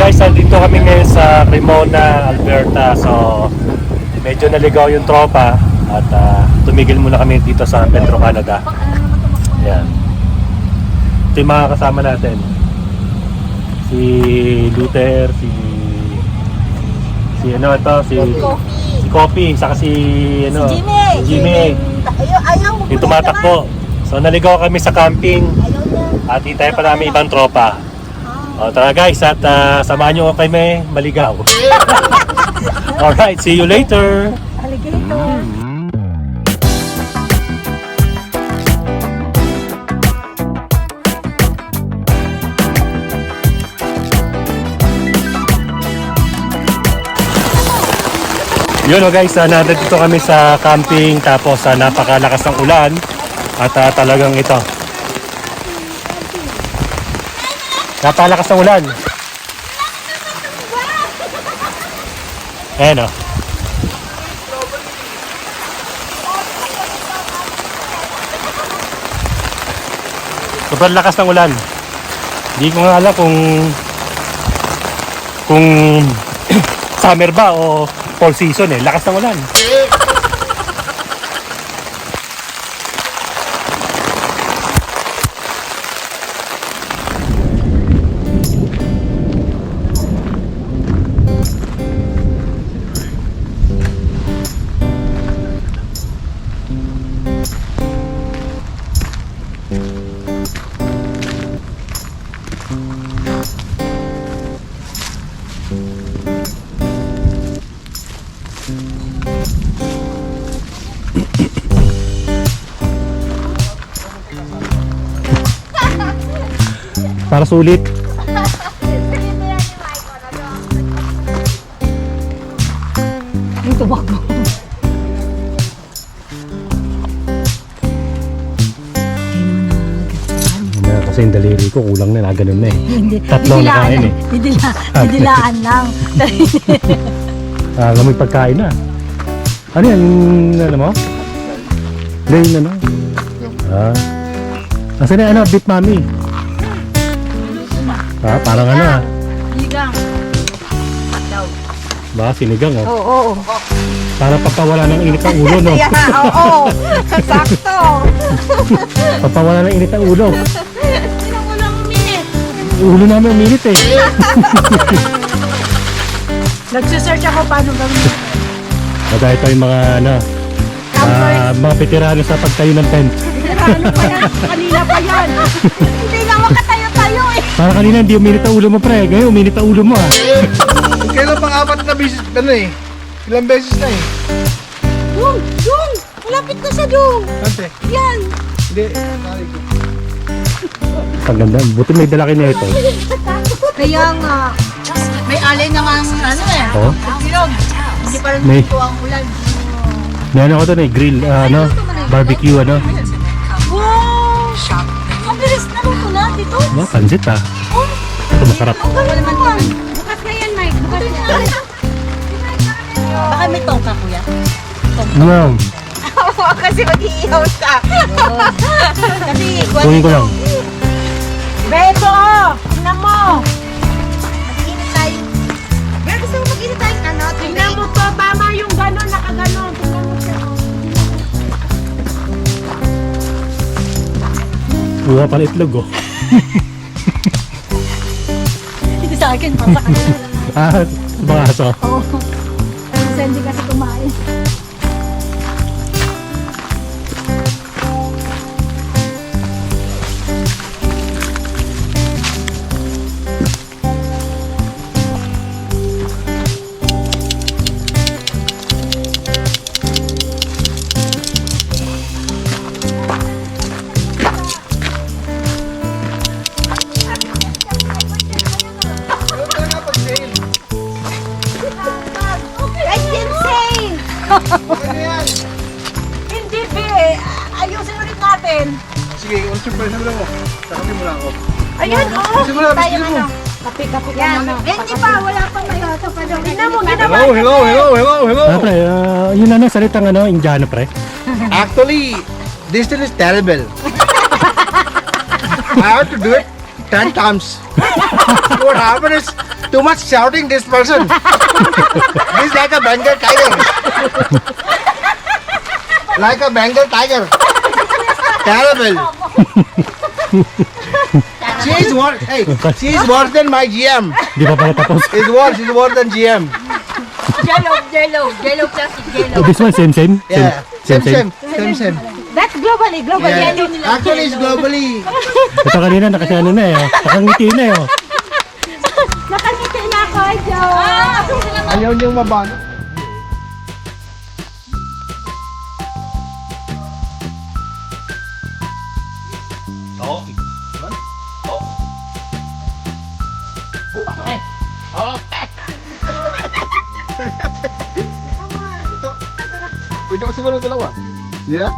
guys, dito kami ngayon sa Cremona, Alberta. So medyo naligaw yung tropa at tumigil muna kami dito sa Petro, Canada. Ayan. Ito yung mga kasama natin. Si Luther, si ano ito, si Coffee, saka si ano, si Jimmy. Yung tumatakbo. So naligaw kami sa camping at hintay pa namin ibang tropa. O tara guys, at samahan nyo kami maligaw. Alright, see you later. Alligator. Yun o guys, nandito kami sa camping tapos napakalakas ng ulan at talagang ito. Napakalakas ng ulan. Ayan o. Sobrang lakas ng ulan. Hindi ko nga alam kung summer ba o fall season eh. Lakas ng ulan. Para sulit. Yung tumakbo. Kasi yung daliri ko kulang na, ganun na eh. Hindi. Tatlo na kain eh. Didilaan lang. May pagkain na. Ano yan? Ano mo? Hindi yun ano? Kasi na ano, beef mami. Parang ano ah. Sinigang. Daw. Ba, sinigang oh. Oo. Para papawala ng init ang ulo, no? Oo. Sakto. Papawala ng init ang ulo. Sinang ulang minute. Ulo namin uminit eh. Nagsisearch ako paano gawin. Magaya ito yung mga ano, mga veterano sa pagtayo ng tent. Ano pa yan? Kanina pa yan. Hindi nga makatayo-tayo eh. Para kanina hindi uminit ang ulo mo pre, ngayon uminit ang ulo mo ah. Kailan pang apat na beses, ano eh? Ilang beses na eh? Dung! Dung! Malapit na sa dung! Ante? Yan! Hindi, nari ko. Ang ganda, buti may dala kayo ito. Kaya nga, may alay naman ano eh. Oh, Bilog. Hindi pa rin May- dito ang ulan. may ano ko doon eh, grill, ano, barbecue ano. Wow! Ang bilis na luto na dito. Wow, pansit ah. Oh! Ito masarap. Ang galing naman. Bukas na yan, Mike. Bukas na yan. Baka may tongka, kuya. Wow, Kasi mag-iihaw siya. Kasi, kunin ko lang. Beto, tingnan mo. Mag-init tayo. Pero gusto mo mag-init tayo, ano? Tingnan mo to, tama yung gano'n, nakaganon. Tingnan mo siya. Buha pala itlog oh. Hindi sa akin, pa sa kanila. Mga aso. Oo. Kasi hindi kasi kumain. Ano talaga pag-sale? I can say! Ano yan? Hindi, be. Ayusin ulit natin. Sige, on surprise na mo. Sakapin mo lang ako. Ayun, oh. Simula, biskit mo. Kapi-kapi ka muna. Hindi pa, wala pang mayoto pa daw. Tingnan mo, ginawa. Hello. Pre, yun ano, salitang ano, Indiano pre. Actually, this thing is terrible. I have to do it 10 times. What happened is, Too much shouting this person. He's like a Bengal tiger. Like a Bengal tiger. Terrible. She's worse than my GM. Di pa pala tapos. She's worse than GM. Jello plastic jello. Oh, this one, same? Yeah. Same. That's globally. Yeah. Jello nila. Actually, it's globally. Ito kanina, nakasano na eh. Nakangiti na eh. Nakangiti na ako, Joe. Ayaw niyong mabano. Pwede ko siguro dalawa. Yeah?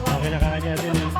Okay na kanya din eh.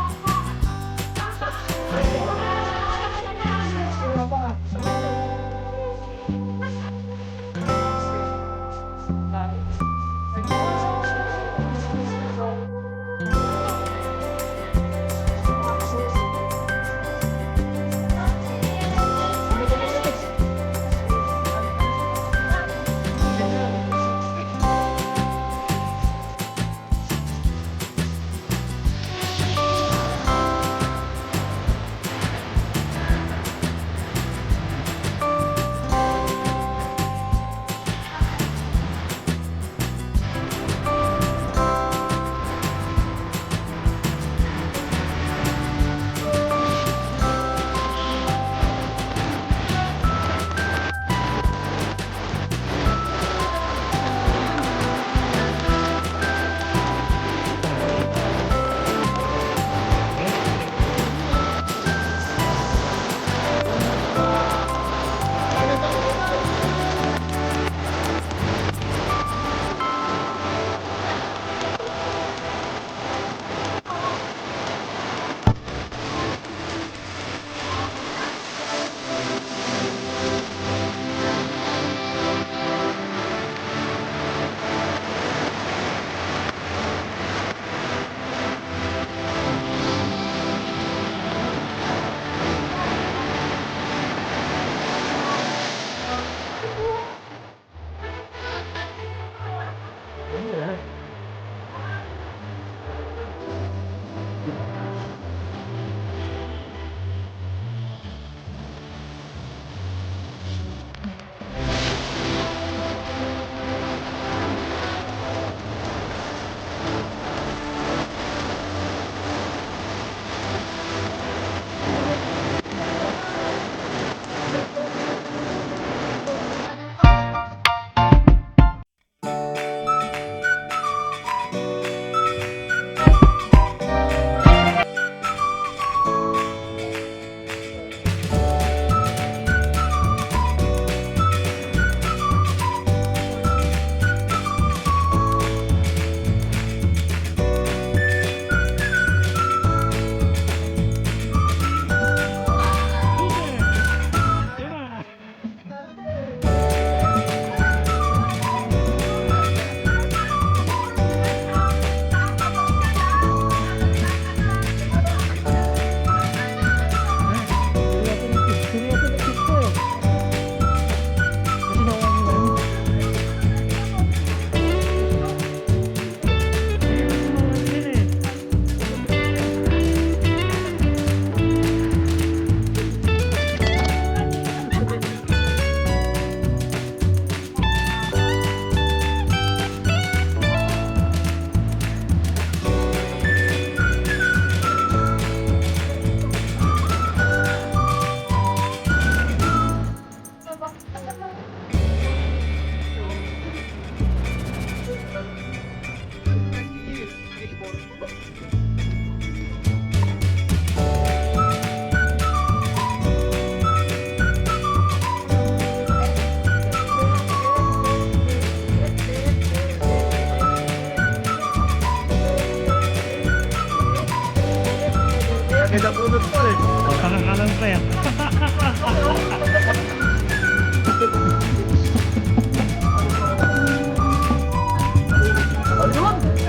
Nakakalang pa yan.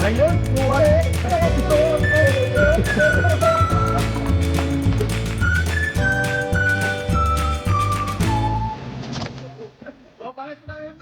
Ayun! Buhay! Oh, bakit na yun?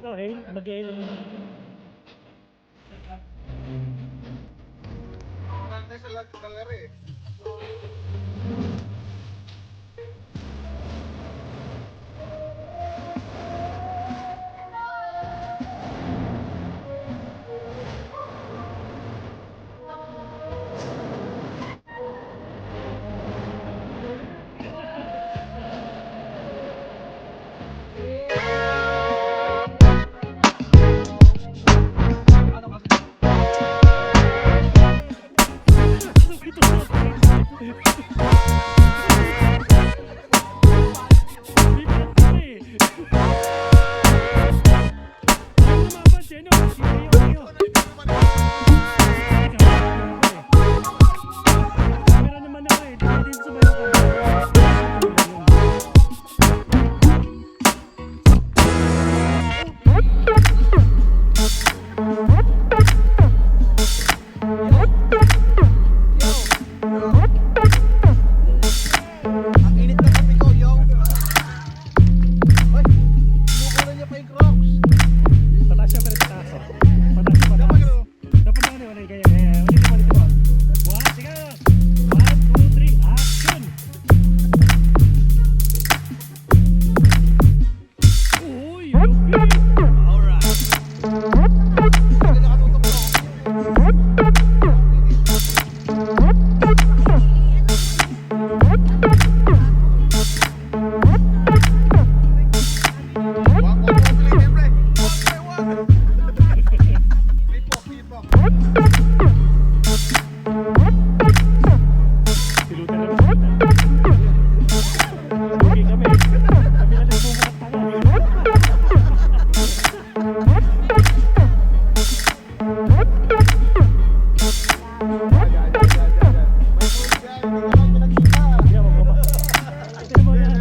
Okay, mag-ail. Sa lahat ng lari. Ang init ng kape ko, yo! Ay! Sinukulan niya pa yung Crocs! Pataas siya pa rin pataas. Pataas siya pataas. Dapat na wala kaya. Ulit mo, ulit mo. One, sige. 1, 2, 3, action! Uy, okay. Alright! Hindi nakatutok mo. Silutan na ba? Okay kami. Kami na nagbubukat pala. Kaya magbaba. Ito mo yan.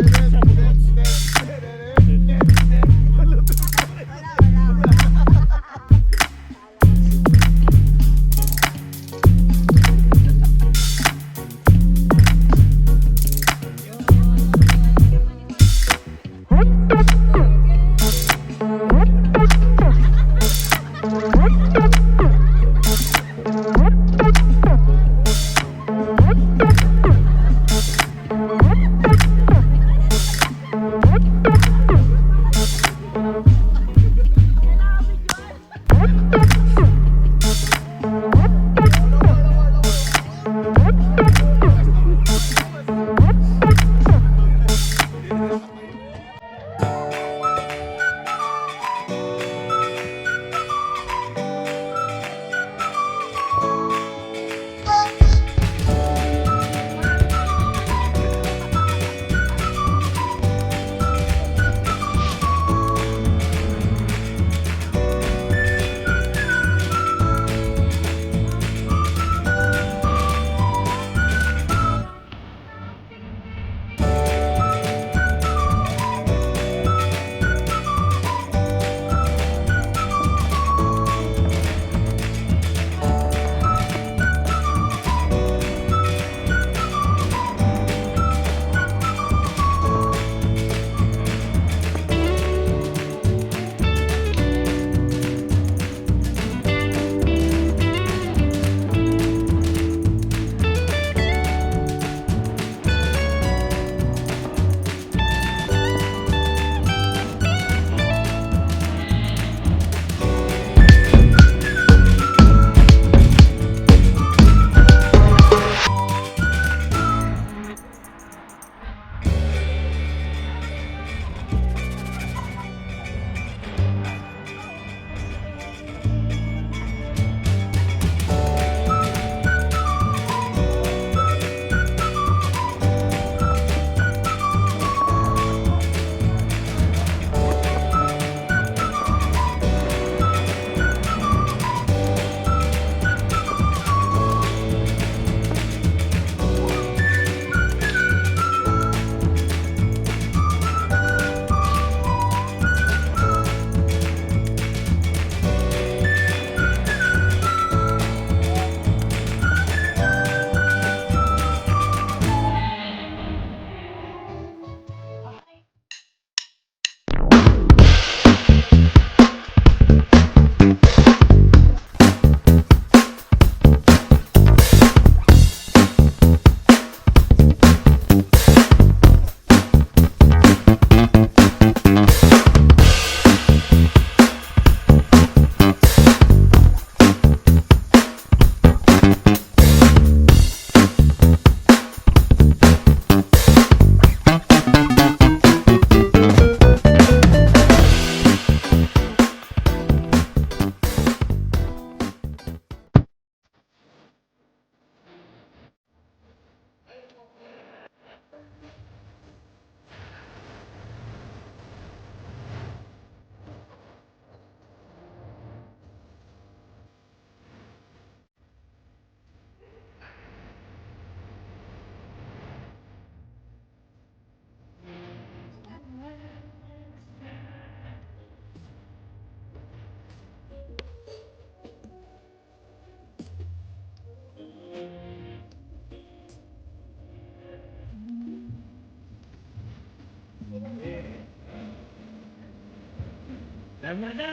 Kanya na!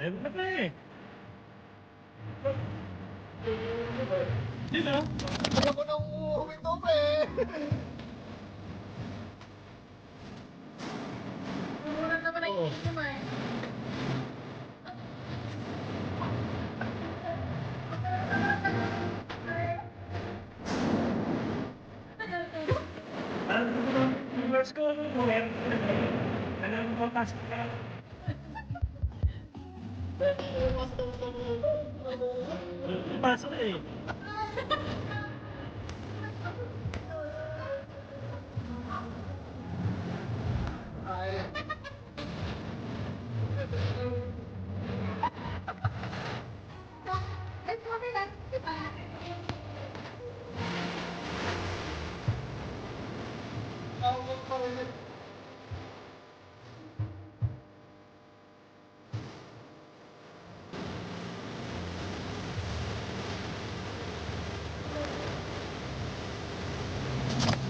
Ayun na pa eh. Dito. Kaya ko nang humito pa eh. Wala naman ang inom eh. Let's go. Ano mo pasok ka? Pasok eh.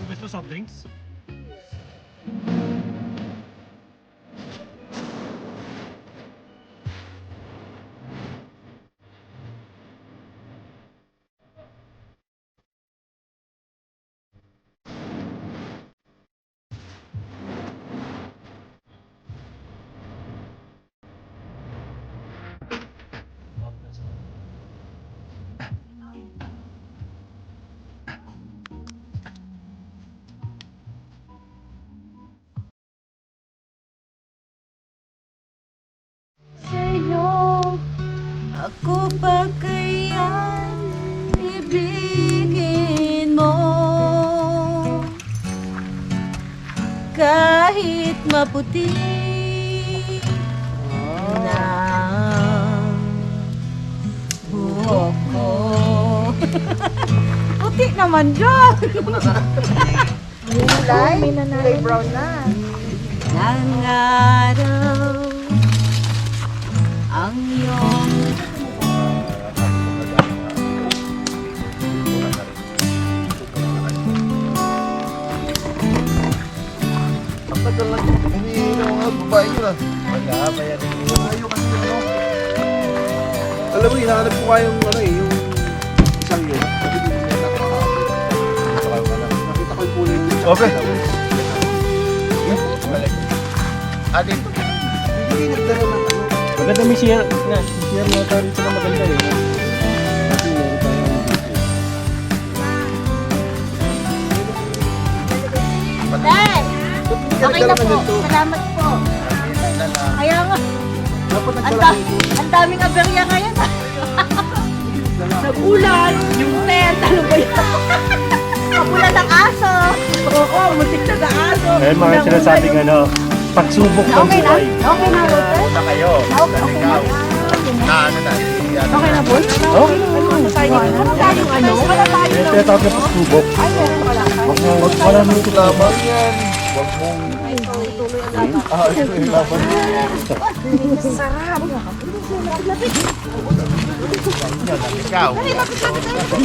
Gusto soft drinks? Sa'yo, ako pa kaya ibigin mo? Kahit maputi na buhok ko. Puti naman dyan! Kulay brown na. Nangaraw ang iyong Ang tagal lang. Hinihingi ko nga babae ko na. Wala, bayarin mo. Ayaw kasi ano. Alam mo, hinahanap ko nga yung ano eh, yung isang yun. Kasi hindi niya nakakapit. Nakita ko yung kulay niya. Okay. Atin. Hindi nagdala ng ano. Maganda may share na. Share mo tayo rito na maganda eh. Kasi meron tayong dito. Dad! Okay na po. Salamat po. Kaya nga, Dapat ang, nagdala ang daming aberya ngayon. Nagulan, yung tent, ano ba yun? Kabulan ng aso. Oo, mutik na sa aso. Ayun mga sinasabing ano, pagsubok ng Okay na? buhay. Okay na, Rote? na kayo. Okay na. Na ano na. Okay na, Boy? Okay na, ano? Ano tayong ano? Wala tayo Ito yung tawag na pagsubok. Ay, meron pala. Wala mo ito laban yan. Huwag mong... ito yung laban. Sarap. Ikaw.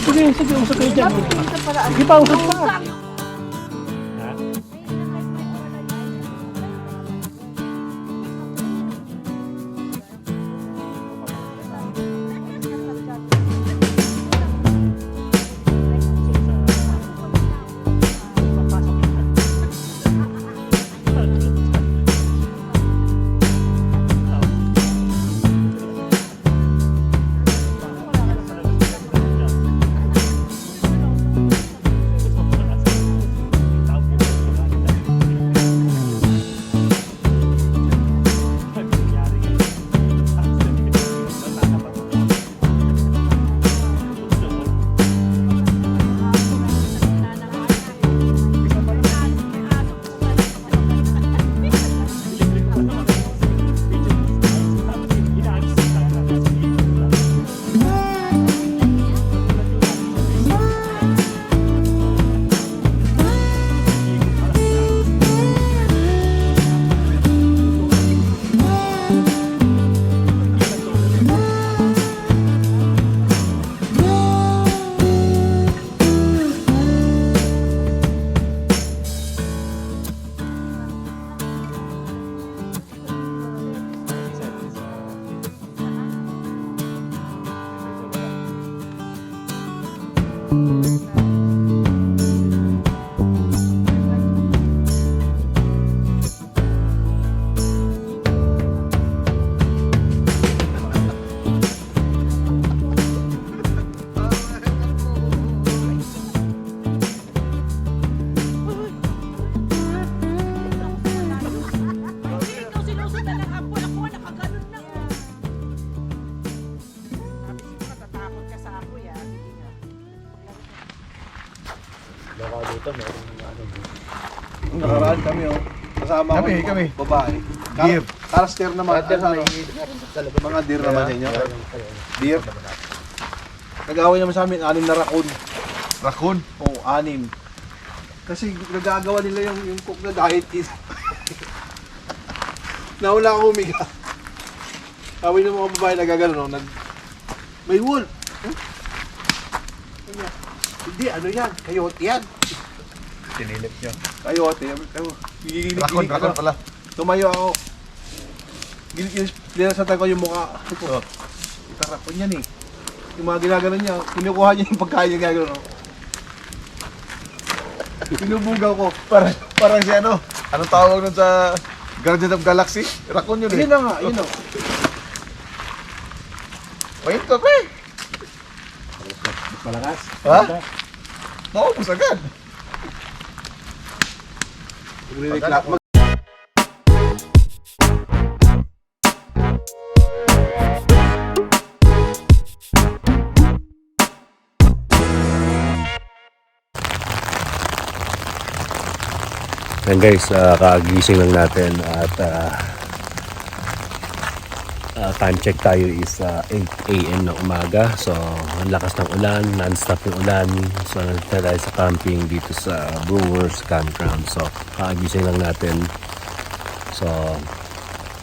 Sige, sige, usap kayo dyan. Sige pa, usap pa. Ha? Nung nakaraan kami, oh. Kasama ko yung Kami. babae. Deer. Karaster naman. Mga deer naman sa inyo. Deer. Nag-away naman sa amin, 6 na raccoon. Raccoon. Oo, 6. Kasi nagagawa nila yung cook na diet is. Nauna ako humiga. Sabi ng mga babae nagagano, may wolf. Huh? Hindi, ano yan? Coyote yan. Tinilip niya. Coyote. Raccoon pala. Tumayo ako. Dinasatan ko yung mukha. Ito, raccoon yan eh. Yung mga ginagano niya, kinukuha niya yung pagkain niya gagano. Pinubugaw ko. Parang si ano? Anong tawag nun sa Guardian of Galaxy? Raccoon yun eh. Yun na nga, yun o. Wait ka pa eh. Malakas. Ha? Maubos agad. Magre-reclap. Yan guys, kagising lang natin at time check tayo is 8 AM ng umaga. So, ang lakas ng ulan, non-stop yung ulan. So, nandito tayo sa camping dito sa Brewers Campground. So, kagising lang natin. So,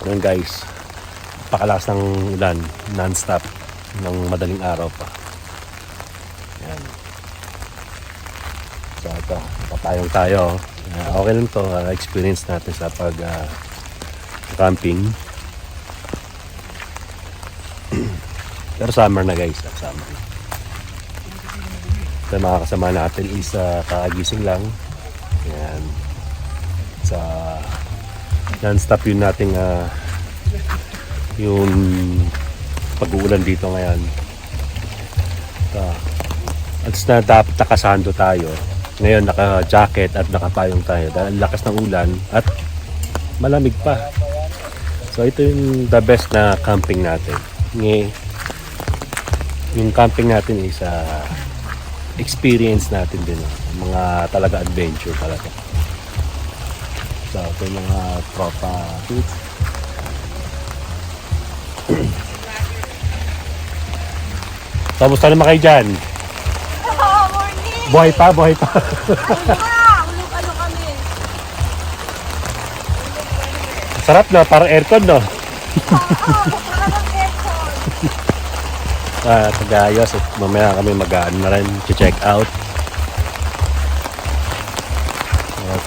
yun guys, pakalakas ng ulan, non-stop ng madaling araw pa. Yan. So, ito, papayong tayo. Okay lang to, experience natin sa camping. Pero summer na guys, summer na. Ito mga kasama natin is kakagising lang. Yan. Sa non-stop yun nating yung pag-uulan dito ngayon. At na dapat nakasando tayo. Ngayon naka-jacket at nakapayong tayo dahil lakas ng ulan at malamig pa. So ito yung the best na camping natin. Yung camping natin is experience natin din. Mga talaga adventure talaga. So ito yung mga tropa kids. Kamusta naman kayo dyan? Buhay pa. Ulog kami. Sarap na, parang aircon no? Parang aircon. Tagayos at mamaya kami mag-aan na rin, check out. At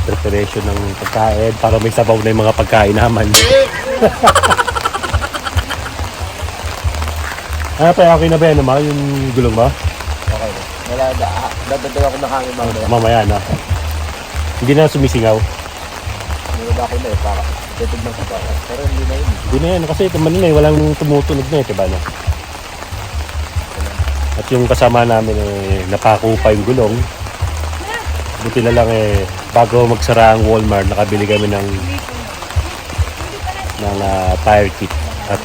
preparation ng pagkain para may sabaw na yung mga pagkain naman. Ano pa, okay na ba yan naman yung gulong mo? Okay. Wala, dadadaw ako ng hangin mamaya. Mamaya na. Hindi na sumisingaw. Nilaba ako na eh, para titignan ko pa. Pero hindi na yun. Hindi na yan kasi naman na eh, walang tumutunog na eh, diba no? At yung kasama namin eh, napako pa yung gulong. Buti na lang eh, bago magsara ang Walmart, nakabili kami ng tire kit at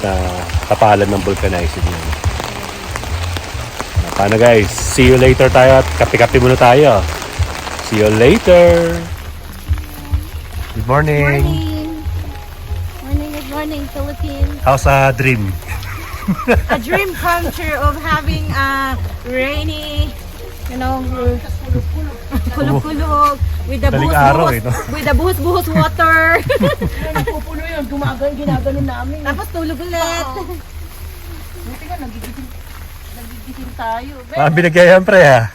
kapalan ng vulcanizing yan. Paano guys? See you later tayo at kape-kape muna tayo. See you later! Good morning! Good morning, Philippines. How's a dream? A dream come true of having a rainy, kulog-kulog with the Daling araw eh, no? with the buhos water. Nagpupulo yun, ginagano namin. Tapos tulog ulit. Buti nga, nagigising tayo. Parang binagyo yan pre ha?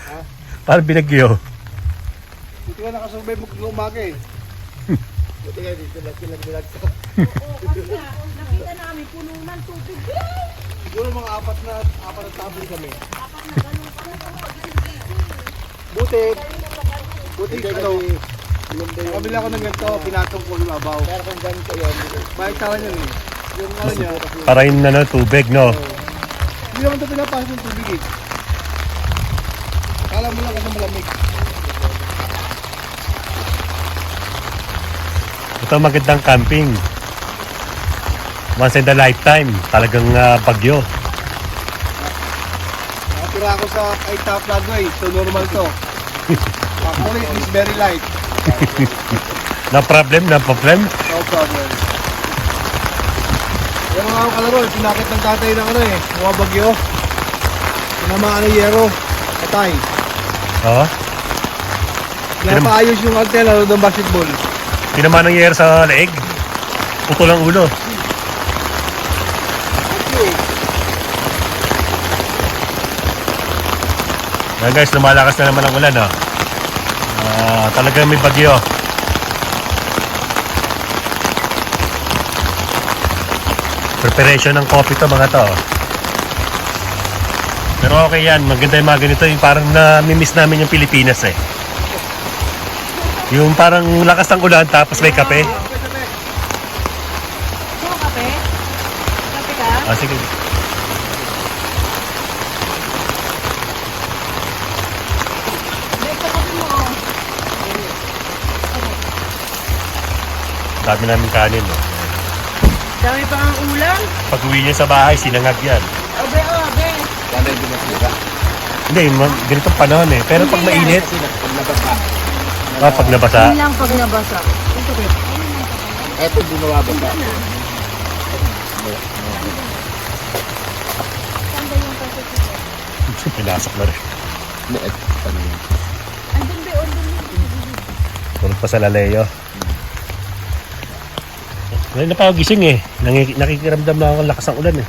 Parang binagyo. Buti ka nakasurvive mo kung umaga eh. Buti ka dito nagbilag ka. Oo, kasi nakita namin puno ng tubig. Siguro mga apat na tabon kami. Apat na ganun pa na Buti ano, nakabili ako ng ganito, pinatong ko yung abaw. Pero kung ganito yun, makikita yun eh. Yung ano niya, Para yung tubig no? hindi naman ito pinapasok ng tubig eh. Kala mo lang kasi malamig. Ito magandang camping. Once in a lifetime. Talagang bagyo. Nakatira ako sa Aita Flagway, so normal to. Only it's very light. No problem, no problem. No problem. Yan mga kalaro, pinakit ng tatay ng ano eh, mga bagyo. Pinamaan ng yero, patay. Oo. Napaayos yung antena ng basketball. Tinamaan ng year sa leeg. Putol ang ulo. Ayan guys, lumalakas na naman ang ulan, oh. Talagang may bagyo. Preparation ng coffee to mga to. Pero okay yan, maganda yung mga ganito. Yung parang na-miss namin yung Pilipinas eh. Yung parang lakas ng ulan tapos may kape. Gusto mo kape? Kape ka? Sige. Dito kape mo. Dami namin kanin. No? Dami pa ang ulam. Pag uwi niya sa bahay, sinangag yan. Obe, obe. Sana yung binasira. Hindi, ganitong panahon eh. Pero pag mainit, Pag nabasa. pag nabasa, Yun lang pag nabasa. Eto, bumabasa. pinasok na rin. Andun ba, Tulog pa sa laleyo. Ngayon na pa ako gising eh. Nakikiramdam na ako ng lakas ng ulan eh.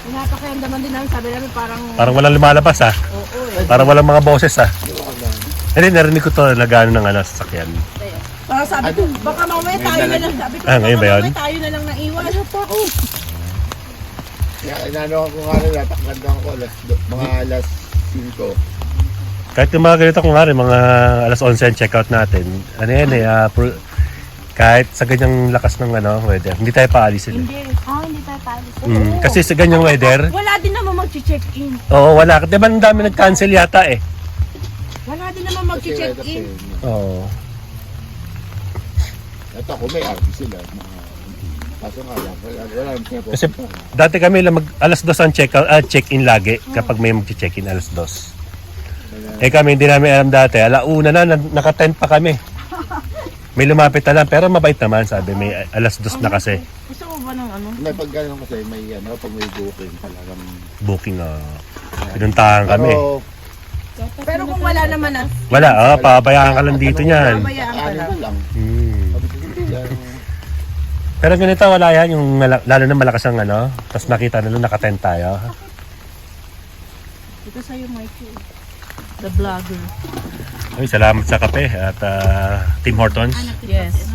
Pinapakiramdaman din namin, sabi namin parang... Parang walang lumalabas ah. Oo eh. Parang walang mga boses ah. Hindi, narinig ko to nagano ng sasakyan. Parang sabi ko, baka mamaya tayo na lang. Sabi ko, Ngayon ba baka yun? mamaya tayo na lang naiwan. Ano pa? Inano ko nga rin, nataklandan ko mga alas 5. Kahit yung mga ganito kung nga rin, mga alas 11 ang checkout natin. Ano yan eh, kahit sa ganyang lakas ng weather, hindi tayo paalisin. Hindi. Hindi tayo paalis. Kasi sa ganyang weather, Wala din naman mag-check-in. oo, wala. Diba ang dami nag-cancel yata eh. Wala din naman mag-check-in. Oo. Ito ako may RP sila. Kaso nga lang, wala naman Kasi dati kami lang alas 2 ang check-in lagi kapag may mag-check-in alas 2. Eh kami hindi namin alam dati, alauna na naka-tent pa kami. May lumapit na lang pero mabait naman sabi, may alas 2 na kasi. Gusto mo ba ng ano? May pag gano'n kasi may pag may booking talagang... Booking pinuntahan kami. Pero kung wala naman na, Wala, pabayaan ka lang dito niyan. babayaan ka lang. lang. Pero ganito wala yan, yung lalo na malakas ang tapos nakita nila naka-tent tayo. Ito sa'yo, Mikey. The vlogger. Ay, salamat sa kape at Tim Hortons. Yes.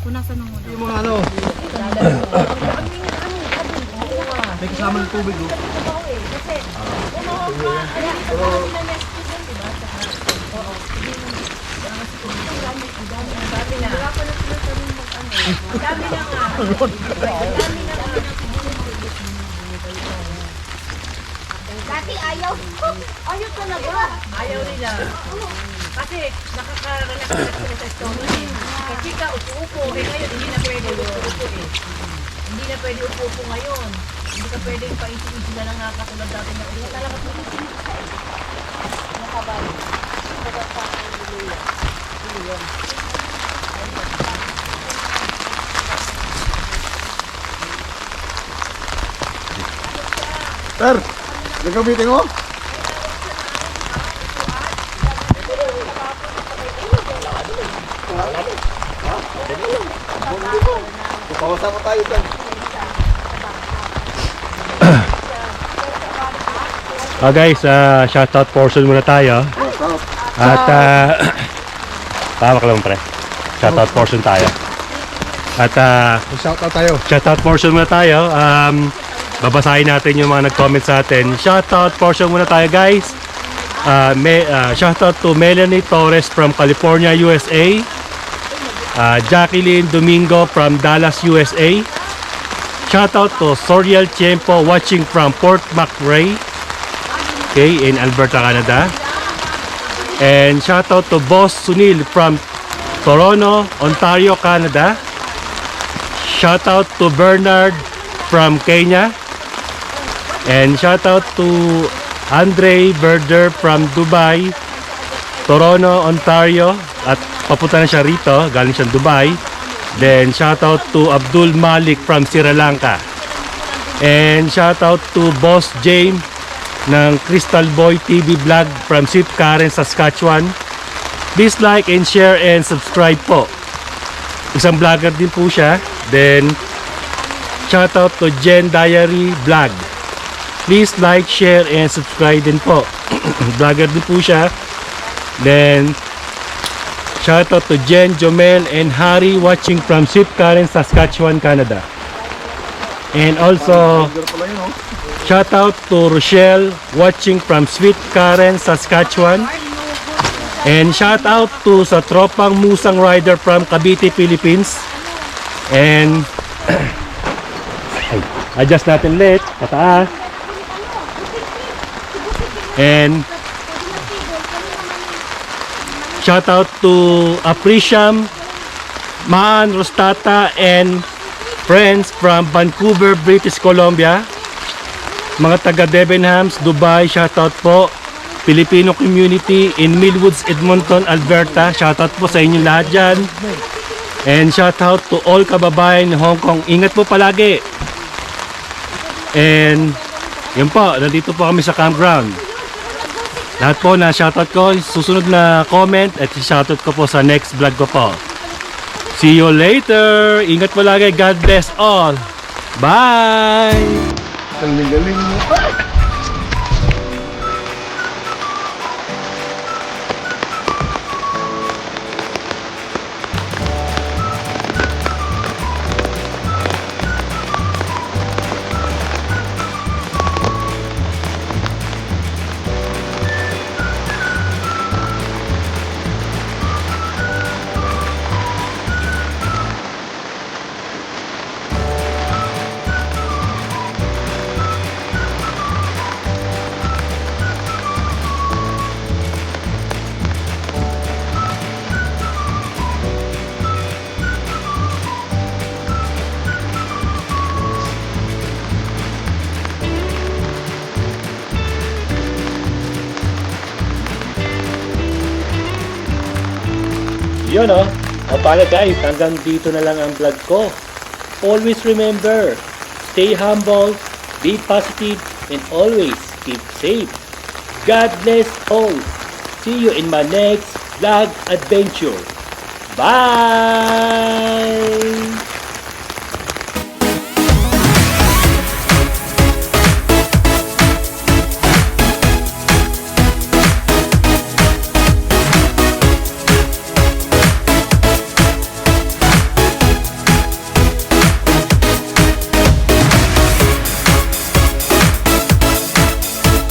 Punasan mo muna. Yung mga ano, may kasama ng tubig Dati ayaw. Ayaw talaga. Ayaw nila. Kasi nakaka-relax sila sa stomach. Kasi ka upo-upo. Eh ngayon hindi na pwede upo-upo eh. Hindi na pwede upo-upo ngayon. Hindi ka pwede paisipin sila lang nakakatulad dati na upo. Talaga po. Nakabali. Sir, nagamitin mo? Pawasa mo tayo dyan. Guys, shoutout portion muna tayo. At tawak lang pre. Shoutout portion tayo. At Shoutout tayo. shoutout portion muna tayo. Babasahin natin yung mga nag-comment sa atin. Shoutout portion muna tayo guys. Shoutout to Melanie Torres from California, USA. Jacqueline Domingo from Dallas, USA. Shoutout to Soriel Tiempo watching from Port McRae, okay, in Alberta, Canada. And shoutout to Boss Sunil from Toronto, Ontario, Canada. Shoutout to Bernard from Kenya. And shoutout to Andre Berder from Dubai. Toronto, Ontario. At papunta na siya rito. Galing siyang Dubai. Then shoutout to Abdul Malik from Sri Lanka. And shoutout to Boss James ng Crystal Boy TV Vlog from Sweet Karen, Saskatchewan. Please like and share and subscribe po. Isang vlogger din po siya. Then shoutout to Jen Diary Vlog. Please like, share and subscribe din po. Vlogger din po siya. Then shoutout to Jen, Jomel and Harry watching from Sweet Karen, Saskatchewan, Canada. And also shoutout to Rochelle watching from Sweet Karen, Saskatchewan. And shoutout to sa tropang Musang Rider from Cavite, Philippines. And adjust natin ulit, pataas. And shoutout to Apriciam, Maan, Rostata and friends from Vancouver, British Columbia. Mga taga Debenhams, Dubai, shoutout po. Filipino community in Millwoods, Edmonton, Alberta. Shoutout po sa inyo lahat dyan. And shoutout to all kababayan in Hong Kong. Ingat po palagi. And yun po, nandito po kami sa campground. Lahat po na shoutout ko, susunod na comment at shoutout ko po sa next vlog ko po. See you later! Ingat po lagi. God bless all. Bye! Galing-galing mo. Yun o. O pala guys, hanggang dito na lang ang vlog ko. Always remember, stay humble, be positive, and always keep safe. God bless all. See you in my next vlog adventure. Bye!